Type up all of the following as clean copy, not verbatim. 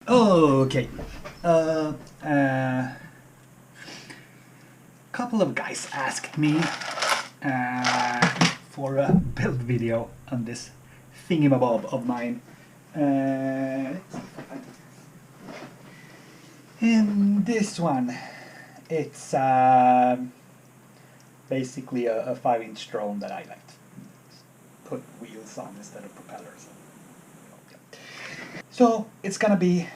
Okay. Couple of guys asked me for a build video on this thingamabob of mine. In this one, it's basically a 5-inch drone that I like to put wheels on instead of propellers. So it's gonna be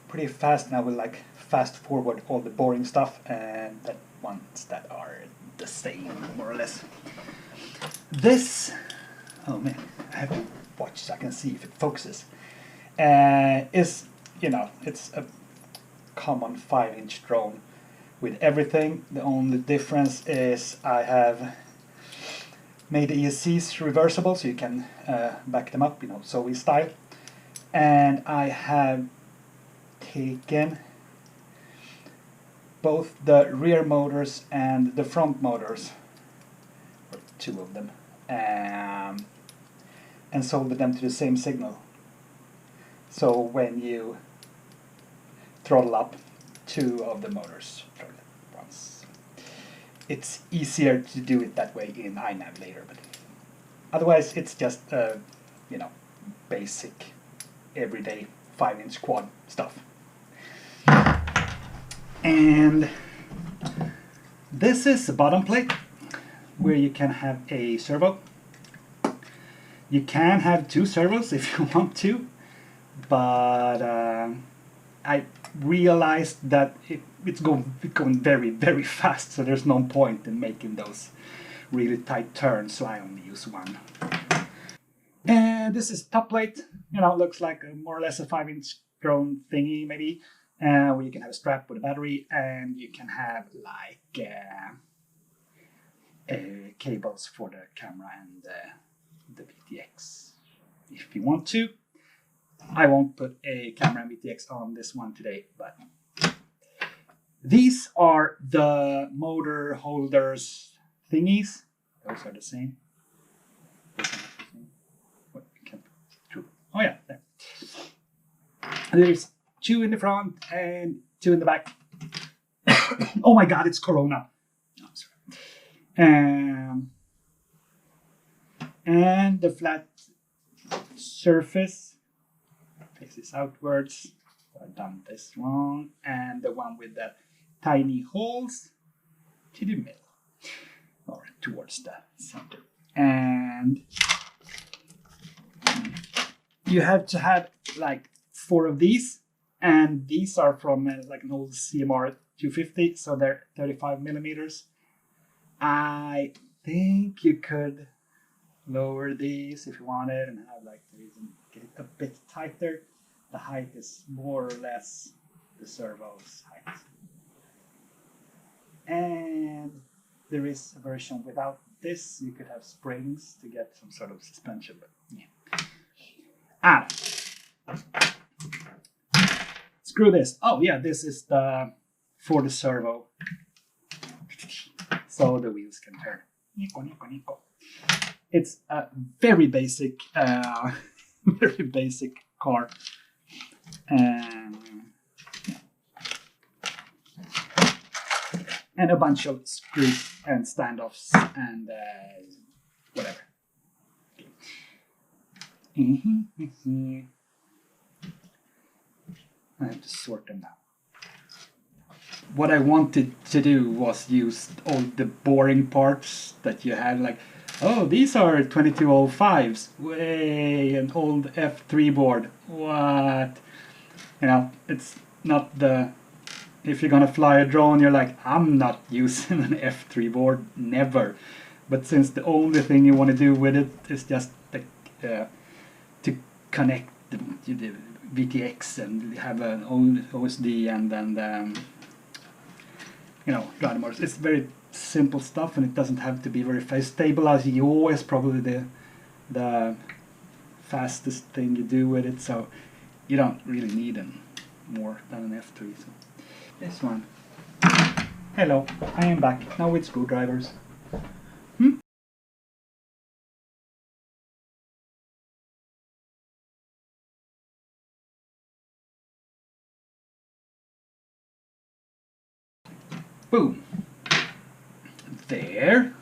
pretty fast, and I will like fast forward all the boring stuff and the ones that are the same, more or less. This, oh man, I have to watch so I can see if it focuses. Is, you know, it's a common 5-inch drone with everything. The only difference is I have made the ESCs reversible so you can back them up, you know, Zoe style. And I have taken both the rear motors and the front motors, or two of them, and soldered them to the same signal. So when you throttle up, two of the motors throttle at once. It's easier to do it that way in iNavigator, but otherwise it's just you know, basic everyday 5-inch quad stuff. And this is a bottom plate where you can have a servo. You can have two servos if you want to, but I realized that it's going very, very fast, so there's no point in making those really tight turns, so I only use one. And this is top plate, you know, looks like more or less a 5-inch drone thingy, maybe, where you can have a strap with a battery, and you can have like cables for the camera and the VTX if you want to. I won't put a camera and VTX on this one today, but these are the motor holders thingies. Those are the same. Oh yeah, there. There's two in the front and two in the back. Oh my god, it's Corona. Oh, sorry. And the flat surface faces outwards. So I've done this wrong. And the one with the tiny holes to the middle, or towards the center. And you have to have like 4 of these, and these are from like an old CMR 250, so they're 35 millimeters. I think you could lower these if you wanted and have like the reason get it a bit tighter. The height is more or less the servo's height. And there is a version without this. You could have springs to get some sort of suspension, but yeah. Screw this. Oh yeah, this is the for the servo, so the wheels can turn. Nico, nico, nico. It's a very basic, very basic car. Yeah. And a bunch of screws and standoffs and whatever. I have to sort them now. What I wanted to do was use all the boring parts that you had, like, oh, these are 2205s, way, an old F3 board, what? You know, it's not the, if you're gonna fly a drone, you're like, I'm not using an F3 board, never. But since the only thing you want to do with it is just like, to connect the VTX and have an OSD and then you know, ground motors. It's very simple stuff, and it doesn't have to be very fast. Stabilize yaw is probably the fastest thing you do with it, so you don't really need more than an F3. So this one. Hello, I am back now with screwdrivers. Boom. There.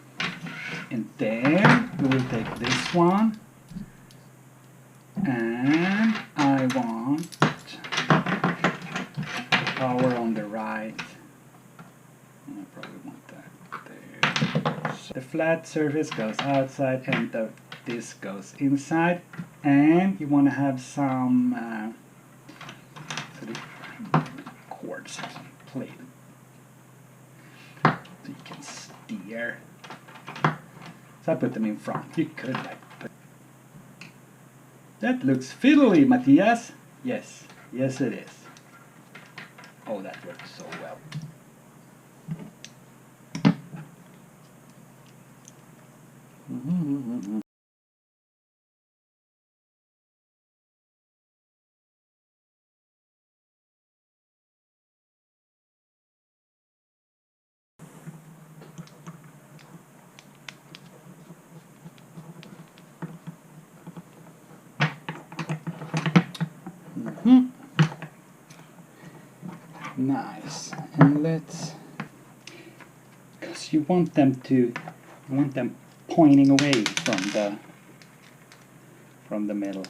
And then we will take this one. And I want power on the right. I probably want that there. So the flat surface goes outside and this goes inside. And you want to have some cords, some plate, so you can steer. So I put them in front. You could like put. That looks fiddly, Matthias. Yes, yes it is. Oh, that works so well. Nice. And let's, because you want them pointing away from the middle.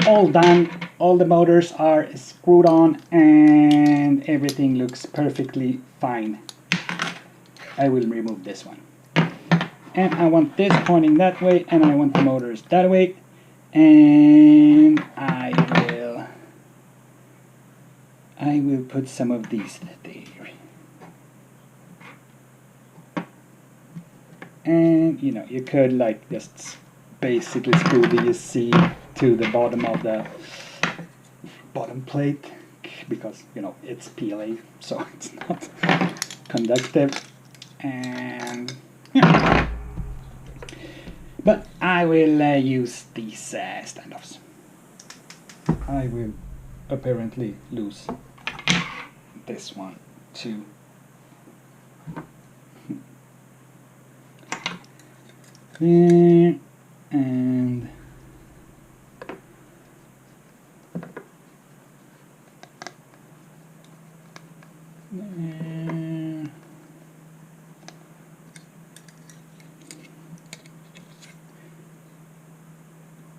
All done. All the motors are screwed on and everything looks perfectly fine. I will remove this one. And I want this pointing that way, and I want the motors that way. And I will put some of these there. And you know, you could like just basically screw the C to the bottom of the bottom plate, because you know it's PLA, so it's not conductive. And yeah. But I will use these standoffs. I will apparently lose this one too. And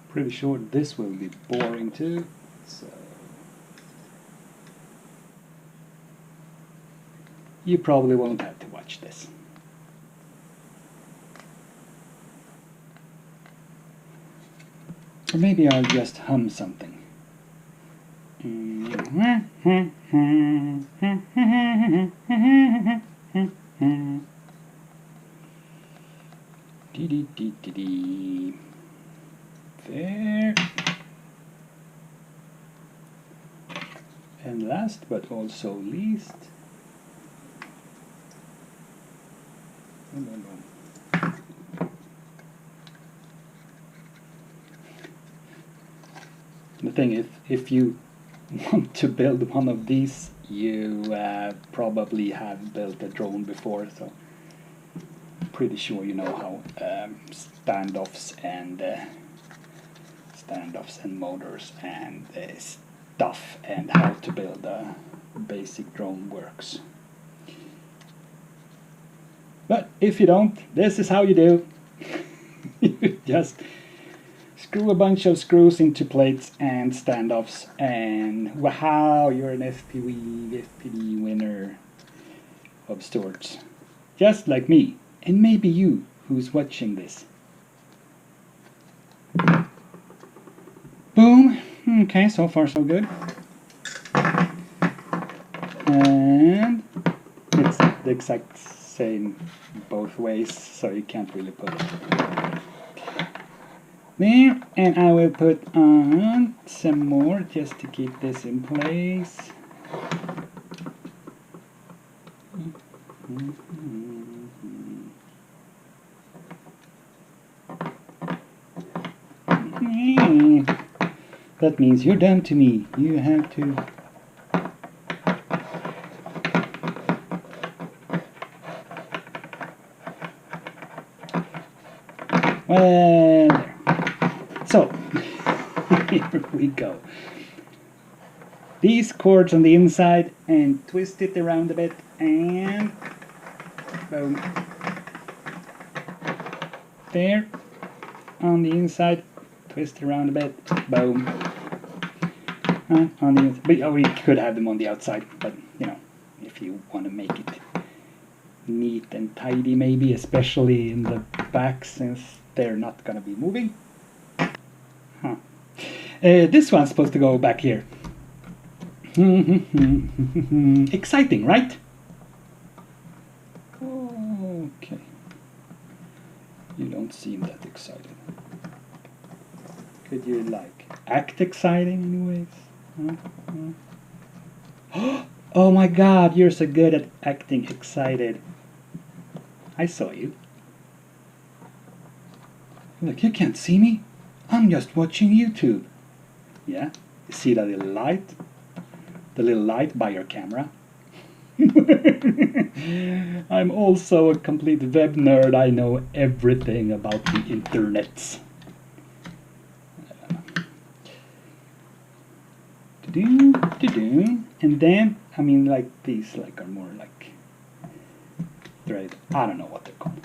pretty sure this will be boring too, so you probably won't have to watch this. Or maybe I'll just hum something. There. And last but also least, the thing, if you want to build one of these, you probably have built a drone before, so I'm pretty sure you know how standoffs and motors and stuff and how to build a basic drone works. But if you don't, this is how you do. You just screw a bunch of screws into plates and standoffs, and wow, you're an FPV winner of sorts. Just like me, and maybe you who's watching this. Boom. Okay, so far so good. And it's the exact same both ways, so you can't really put it there. And I will put on some more just to keep this in place. That means you're done to me. You have to... Well, there. So, here we go. these cords on the inside and twist it around a bit and boom. There on the inside, twist it around a bit, boom. On the inside, but we could have them on the outside, but you know, if you want to make it neat and tidy, maybe especially in the back since they're not gonna be moving. This one's supposed to go back here. Exciting, right? Okay. You don't seem that excited. Could you like act exciting anyways? Oh my god, you're so good at acting excited. I saw you. Look, you can't see me. I'm just watching YouTube. Yeah? You see that little light? The little light by your camera? I'm also a complete web nerd. I know everything about the internet. And then, I mean, like these like are more like thread. I don't know what they're called.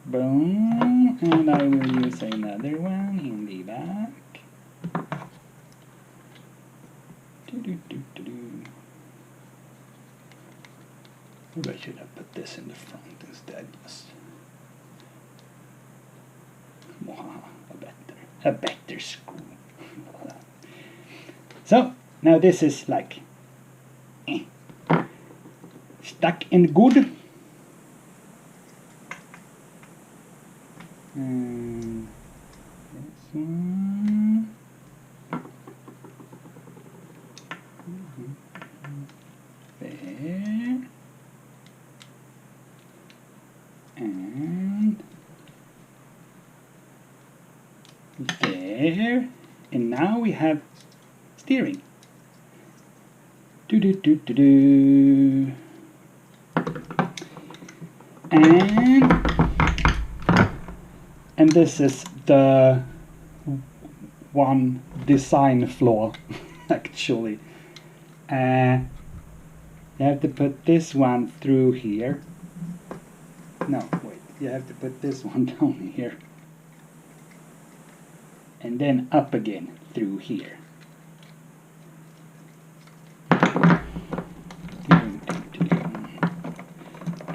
Boom, and I will use another one in the back. Maybe I should have put this in the front instead. Just a better screw. So now this is like stuck in good. And this one. There. And there. And now we have steering. And this is the one design flaw, actually. You have to put this one through here. No, wait. You have to put this one down here. And then up again through here.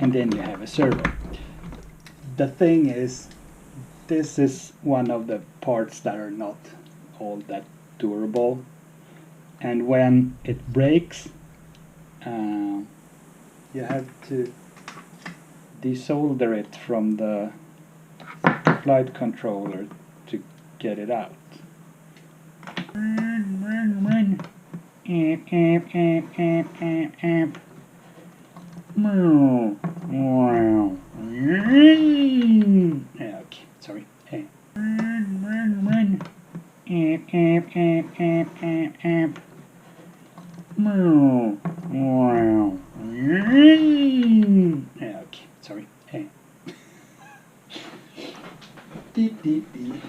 And then you have a servo. The thing is, this is one of the parts that are not all that durable, and when it breaks, you have to desolder it from the flight controller to get it out. Okay, sorry. Okay, sorry. Beep, beep, beep.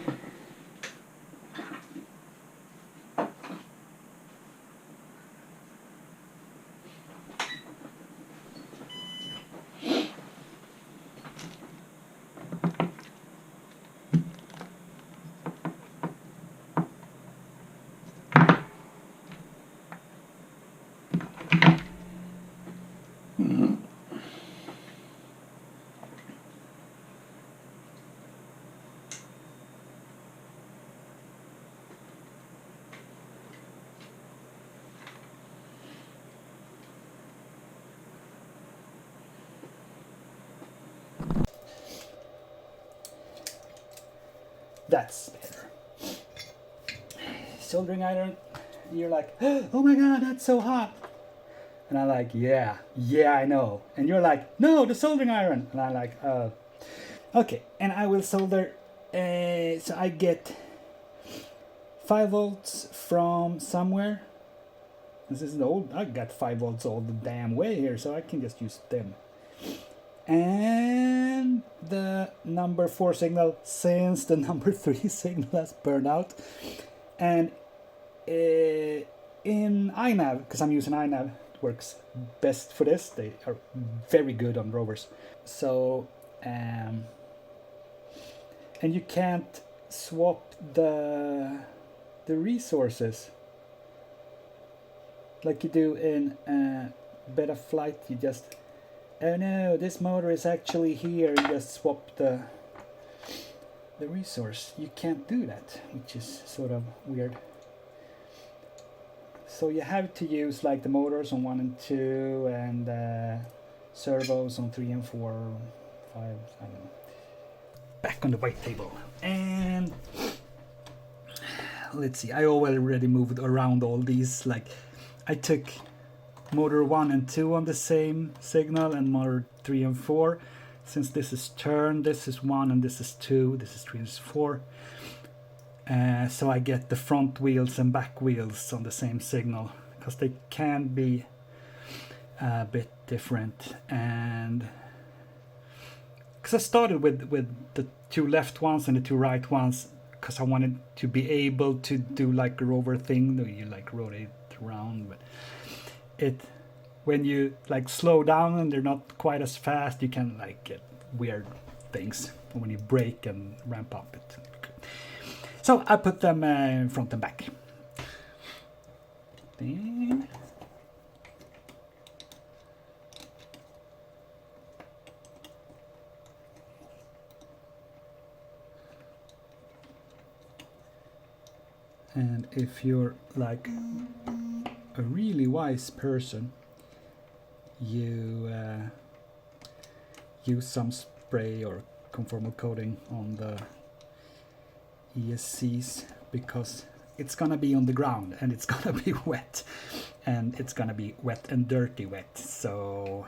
That's better. Soldering iron, you're like, oh my god, that's so hot. And I'm like, yeah, I know. And you're like, no, the soldering iron. And I'm like, oh. Okay, and I will solder, so I get 5 volts from somewhere. This is the old, I got 5 volts all the damn way here, so I can just use them. and the number 4 signal, since the number 3 signal has burned out. And in iNav, because I'm using iNav, it works best for this. They are very good on rovers. So and you can't swap the resources like you do in beta flight. You just, oh no, this motor is actually here, you just swap the resource. You can't do that, which is sort of weird. So you have to use like the motors on 1 and 2 and servos on 3 and 4, 5, I don't know. Back on the white table, and let's see, I already moved around all these. Like I took motor 1 and 2 on the same signal, and motor 3 and 4. Since this is turn, this is 1 and this is 2, this is 3 and this is 4. So I get the front wheels and back wheels on the same signal, because they can be a bit different. And because I started with the 2 left ones and the 2 right ones, because I wanted to be able to do like a rover thing where you like rotate around, but when you like slow down and they're not quite as fast, you can like get weird things when you brake and ramp up it. So I put them front and back. Then and if you're like a really wise person, you use some spray or conformal coating on the ESCs, because it's gonna be on the ground and it's gonna be wet, and it's gonna be wet and dirty wet. So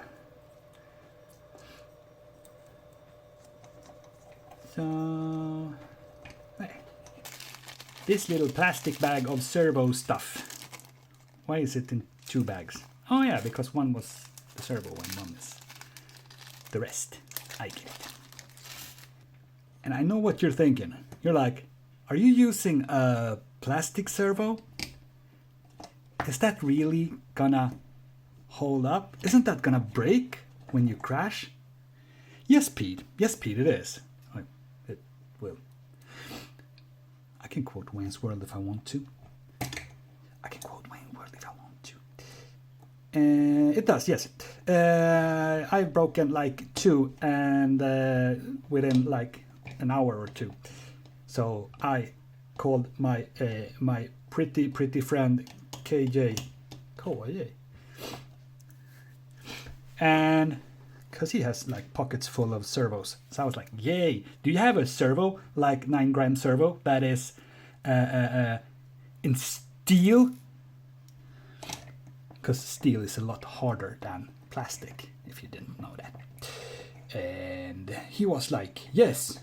this little plastic bag of servo stuff, why is it in 2 bags? Oh yeah, because one was the servo and one is the rest. I get it. And I know what you're thinking. You're like, are you using a plastic servo? Is that really gonna hold up? Isn't that gonna break when you crash? Yes, Pete. Yes, Pete, it is. It will. I can quote Wayne's World if I want to. It does, yes. I've broken like 2 and within like an hour or 2. So I called my my pretty friend KJ, and because he has like pockets full of servos. So I was like, yay, do you have a servo, like 9-gram servo that is in steel? Because steel is a lot harder than plastic, if you didn't know that. And he was like, yes,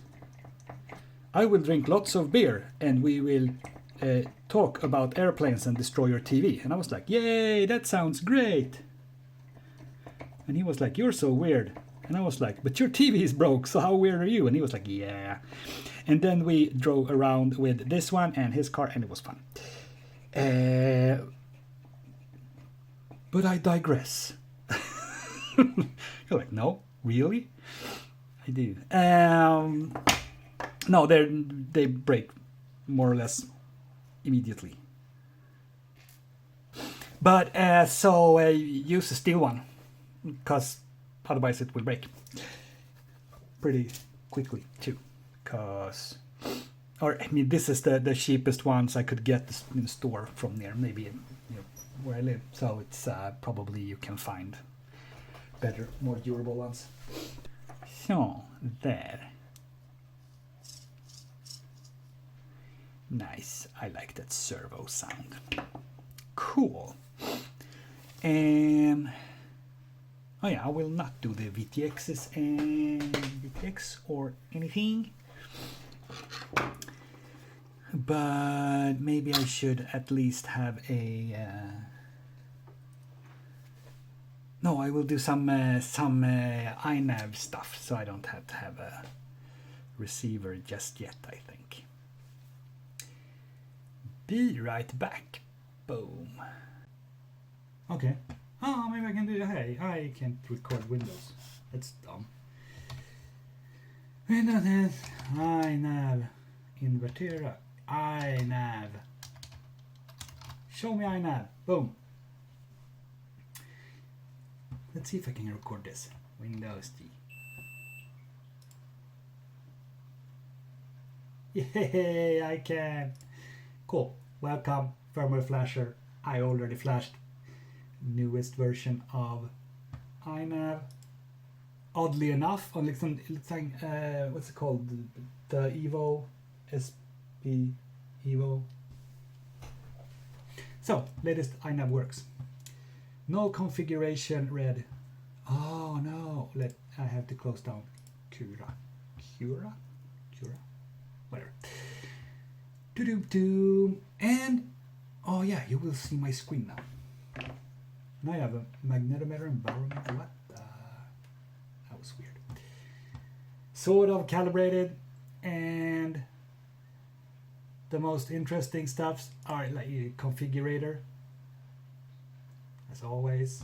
I will drink lots of beer and we will talk about airplanes and destroy your TV. And I was like, yay, that sounds great. And he was like, you're so weird. And I was like, but your TV is broke, so how weird are you? And he was like, yeah. And then we drove around with this one and his car, and it was fun. But I digress. You're like, no, really? I do. No, they break more or less immediately. But so use a steel one, because otherwise it will break pretty quickly too. Cause, or I mean, this is the cheapest ones I could get in the store from there, maybe where I live. So it's probably you can find better, more durable ones. So there. Nice. I like that servo sound. Cool. And oh yeah, I will not do the VTXs and VTX or anything. But maybe I should at least have a No, I will do some iNav stuff, so I don't have to have a receiver just yet, I think. Be right back. Boom. Okay. Oh, maybe I can do. Hey, I can't record Windows. That's dumb. Windows is iNav. Invertera. iNav. Show me iNav. Boom. Let's see if I can record this. Windows D. Yay, I can. Cool. Welcome, firmware flasher. I already flashed newest version of iNav. Oddly enough, on what's it called? The Evo SP Evo. So, latest iNav works. No configuration read. Oh no! I have to close down Cura, whatever. And oh yeah, you will see my screen now. Now I have a magnetometer environment. What? That was weird. Sort of calibrated, and the most interesting stuffs are like a configurator. As always.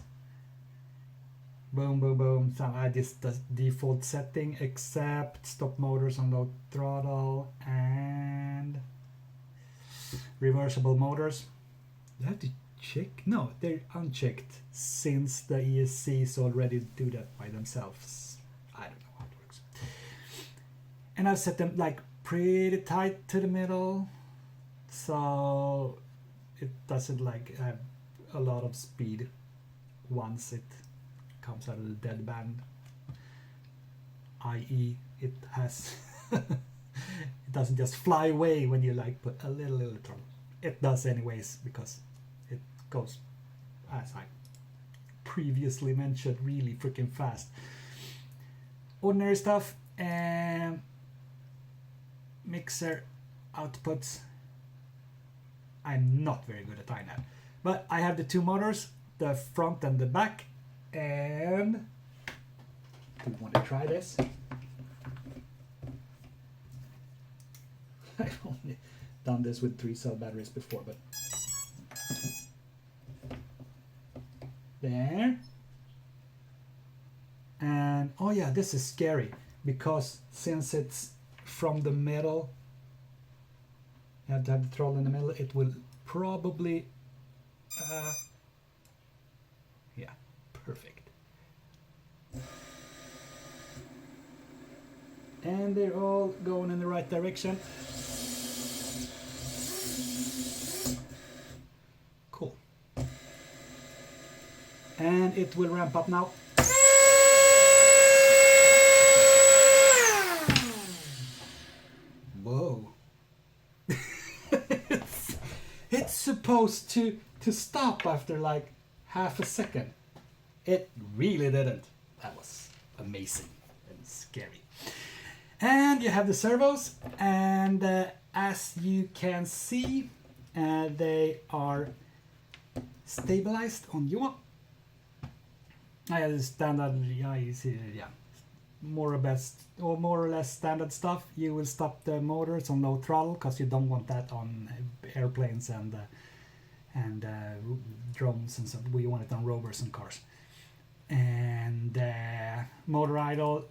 Boom, boom, boom. So I just the default setting, except stop motors on low throttle and reversible motors. Do I have to check? No, they're unchecked since the ESCs already do that by themselves. I don't know how it works. And I've set them like pretty tight to the middle, so it doesn't like have a lot of speed once it comes out of the dead band, i.e. it has it doesn't just fly away when you like put a little throttle. It does anyways because it goes, as I previously mentioned, really freaking fast. Ordinary stuff and mixer outputs. I'm not very good at iNav, but I have the two motors, the front and the back. And do you want to try this? I've only done this with 3-cell batteries before, but there. And oh yeah, this is scary because since it's from the middle, you have to have the throttle in the middle. It will probably yeah. Perfect. And they're all going in the right direction. Cool. And it will ramp up now. Whoa. It's supposed to stop after like half a second. It really didn't. That was amazing and scary. And you have the servos, and as you can see, they are stabilized on Yuma. I have the standard, yeah, more or less standard stuff. You will stop the motors on low throttle because you don't want that on airplanes and drones and stuff. We want it on rovers and cars. And motor idle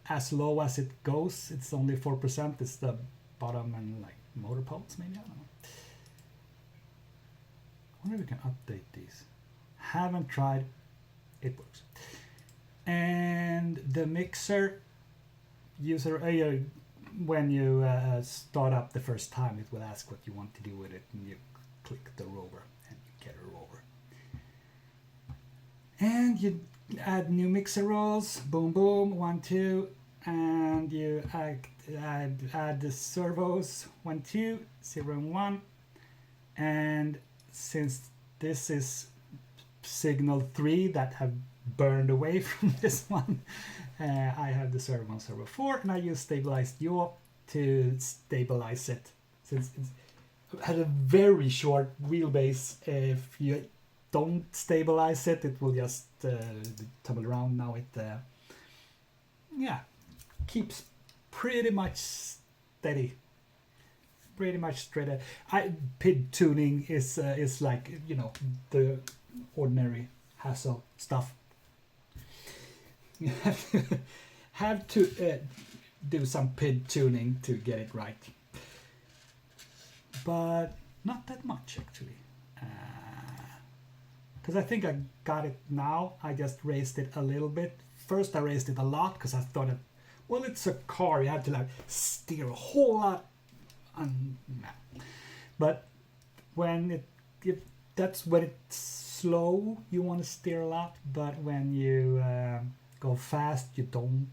as low as it goes, it's only 4%. It's the bottom and like motor pulse maybe, I don't know. I wonder if we can update these. Haven't tried. It works. And the mixer user when you start up the first time, it will ask what you want to do with it, and you click the rover and you get a rover. And you add new mixer rolls, boom boom, 1 2, and you add the servos, 1 2, 0 and 1. And since this is signal 3 that have burned away from this one, I have the servo 1, servo 4, and I use stabilized yaw to stabilize it, since it had a very short wheelbase. If you don't stabilize it, it will just tumble around. Now it yeah, keeps pretty much steady, pretty much straight. PID tuning is like, you know, the ordinary hassle stuff. You have to do some PID tuning to get it right, but not that much actually. Because I think I got it now. I just raised it a little bit. First I raised it a lot because I thought, well, it's a car, you have to like steer a whole lot. But when that's when it's slow, you want to steer a lot. But when you go fast, you don't.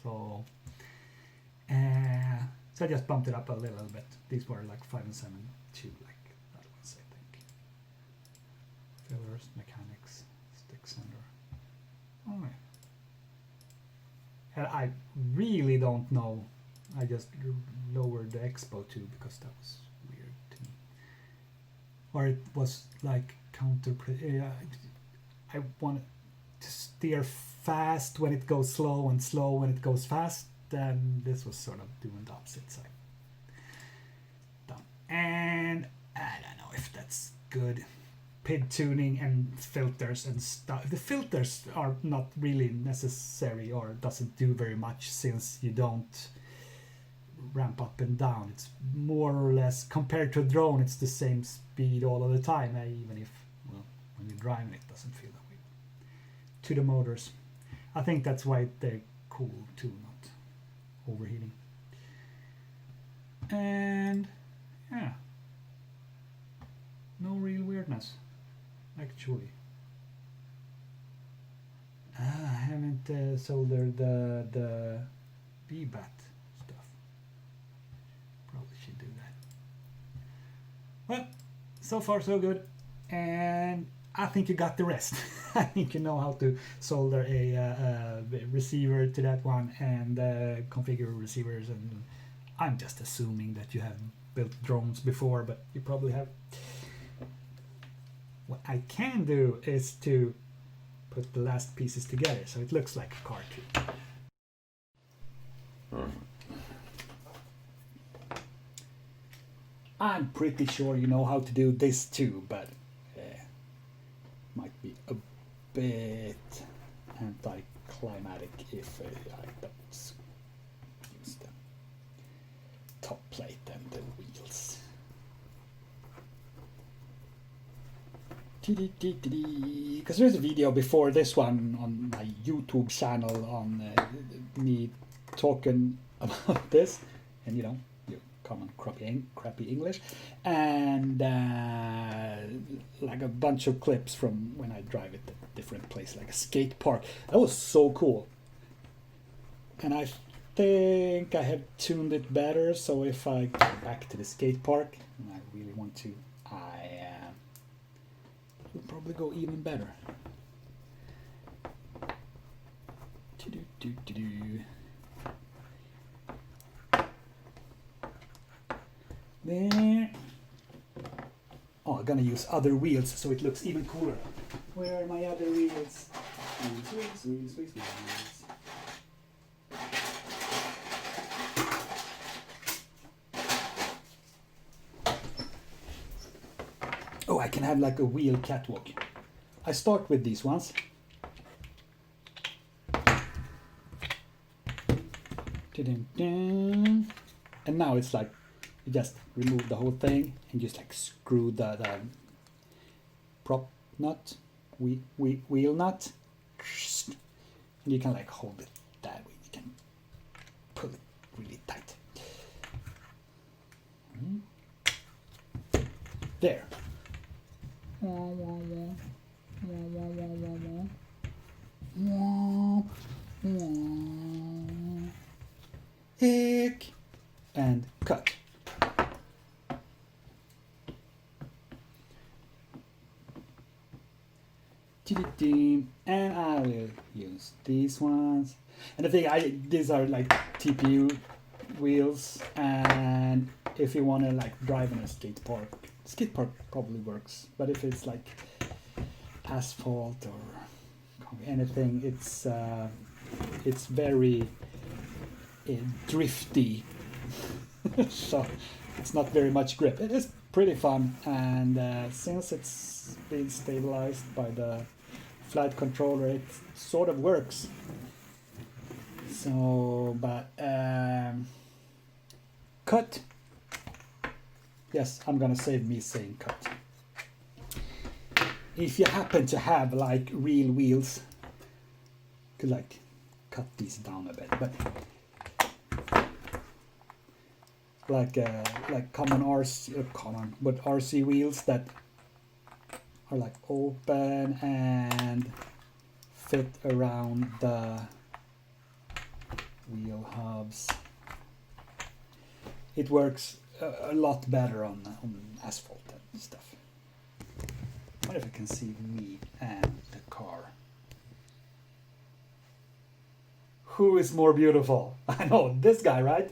So I just bumped it up a little bit. These were like 5 and 7 too, like that ones, I think. Fillers, mechanics, stick center. Oh yeah. And I really don't know. I just lowered the expo too because that was weird to me. Or it was like counter. I wanted to steer fast when it goes slow and slow when it goes fast. Then this was sort of doing the opposite side. Done. And I don't know if that's good. PID tuning and filters and stuff. The filters are not really necessary or doesn't do very much since you don't ramp up and down. It's more or less, compared to a drone, it's the same speed all of the time, even if, well, when you're driving it doesn't feel that way. To the motors. I think that's why they're cool too, not overheating. And yeah, no real weirdness actually. I haven't soldered the VBAT stuff. Probably should do that. Well, so far so good, and I think you got the rest. I think you know how to solder a receiver to that one and configure receivers, and I'm just assuming that you have built drones before, but you probably have. What I can do is to put the last pieces together so it looks like a car too. I'm pretty sure you know how to do this too, but might be a bit anticlimactic if I don't use the top plate and the wheels. Because there's a video before this one on my YouTube channel on me talking about this, and you know, common crappy English, and like a bunch of clips from when I drive it at different places, like a skate park. That was so cool, and I think I have tuned it better. So if I go back to the skate park and I really want to, will probably go even better. There. Oh, I'm gonna use other wheels so it looks even cooler. Where are my other wheels? Wheels. Oh, I can have like a wheel catwalk. I start with these ones. And now it's like you just remove the whole thing and just like screw the prop nut, wheel nut, and you can like hold it that way. You can pull it really tight. There. Hick and cut. And I will use these ones. And the thing, these are like TPU wheels, and if you want to like drive in a skate park probably works. But if it's like asphalt or anything, it's very drifty, so it's not very much grip. It is pretty fun, and since it's been stabilized by the flight controller, it sort of works. So, but cut. Yes, I'm gonna save me saying cut. If you happen to have like real wheels, you could like cut these down a bit, but like common RC wheels that are like open and fit around the wheel hubs. It works a lot better on asphalt and stuff. What if I can see me and the car? Who is more beautiful? I know, this guy, right?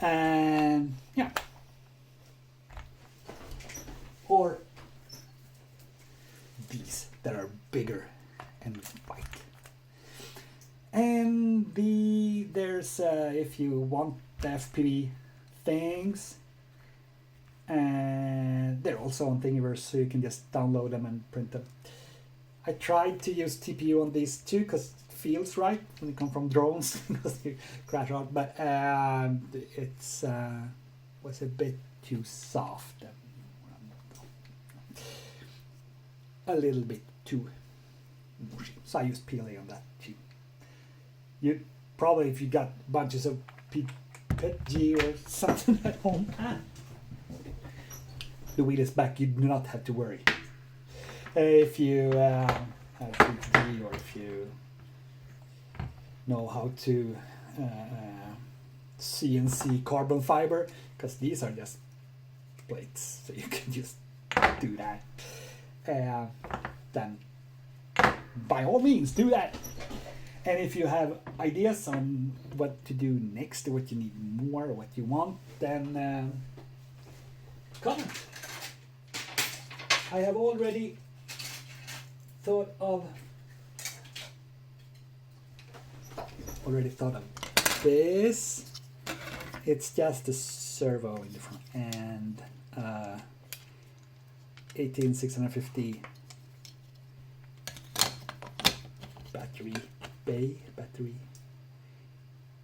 And yeah. Or these that are bigger and white. And there's if you want the FPV things, and they're also on Thingiverse, so you can just download them and print them. I tried to use TPU on these too because it feels right when you come from drones because you crash out, but it's was a bit too soft, a little bit too mushy, so I used PLA on that too. You probably, if you got bunches of PETG or something at home, the wheel is back, you do not have to worry. If you have PETG, or if you know how to CNC carbon fiber, because these are just plates, so you can just do that. Then by all means do that. And if you have ideas on what to do next, or what you need more, or what you want, then comment. I have already thought of this. It's just a servo in the front and 18650 battery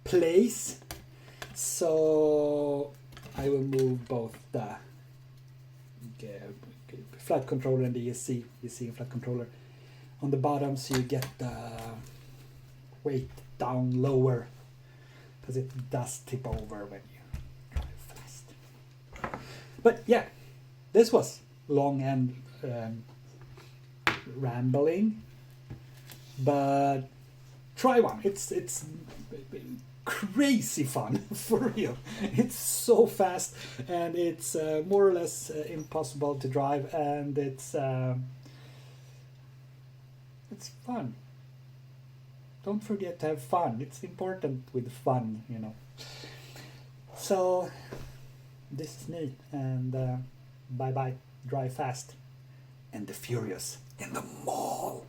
place. So I will move both the flight controller and the ESC flight controller on the bottom, so you get the weight down lower, because it does tip over when you drive fast. But yeah, this was long and rambling, but try one. It's crazy fun, for real. It's so fast, and it's more or less impossible to drive, and it's fun. Don't forget to have fun. It's important with fun, you know. So this is me, and bye bye. Drive fast and the furious in the mall.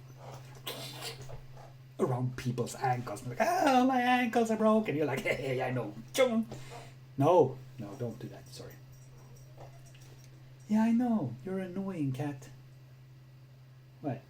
Around people's ankles. Like, oh, my ankles are broken. You're like, hey, I know. No, don't do that. Sorry. Yeah, I know. You're annoying, cat. Wait.